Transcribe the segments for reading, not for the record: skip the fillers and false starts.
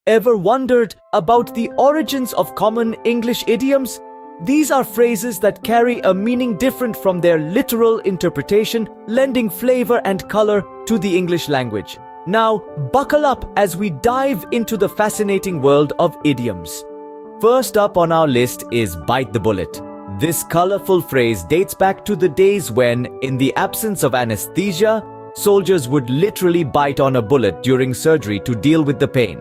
Ever wondered about the origins of common English idioms? These are phrases that carry a meaning different from their literal interpretation, lending flavor and color to the English language. Now, buckle up as we dive into the fascinating world of idioms. First up on our list is bite the bullet. This colorful phrase dates back to the days when, in the absence of anesthesia, soldiers would literally bite on a bullet during surgery to deal with the pain.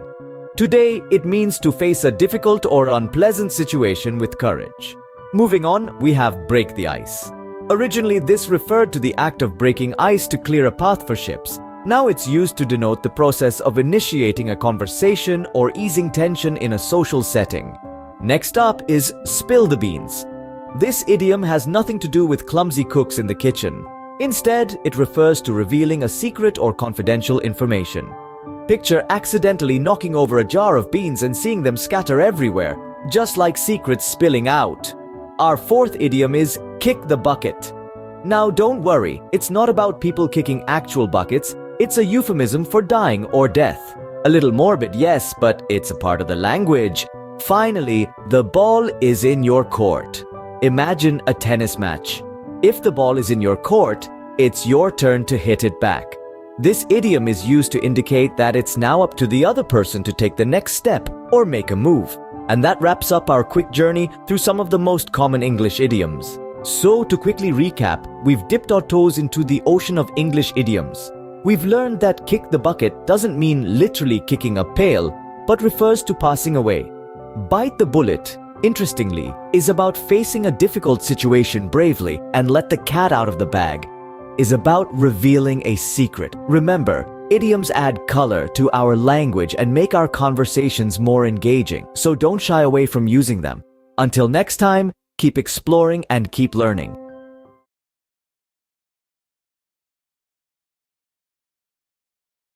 Today, it means to face a difficult or unpleasant situation with courage. Moving on, we have break the ice. Originally, this referred to the act of breaking ice to clear a path for ships. Now it's used to denote the process of initiating a conversation or easing tension in a social setting. Next up is spill the beans. This idiom has nothing to do with clumsy cooks in the kitchen. Instead, it refers to revealing a secret or confidential information. Picture accidentally knocking over a jar of beans and seeing them scatter everywhere, just like secrets spilling out. Our fourth idiom is kick the bucket. Now don't worry, it's not about people kicking actual buckets, it's a euphemism for dying or death. A little morbid, yes, but it's a part of the language. Finally, the ball is in your court. Imagine a tennis match. If the ball is in your court, it's your turn to hit it back. This idiom is used to indicate that it's now up to the other person to take the next step or make a move. And that wraps up our quick journey through some of the most common English idioms. So to quickly recap, we've dipped our toes into the ocean of English idioms. We've learned that kick the bucket doesn't mean literally kicking a pail, but refers to passing away. Bite the bullet, interestingly, is about facing a difficult situation bravely and let the cat out of the bag, is about revealing a secret. Remember, idioms add color to our language and make our conversations more engaging, so don't shy away from using them. Until next time, keep exploring and keep learning.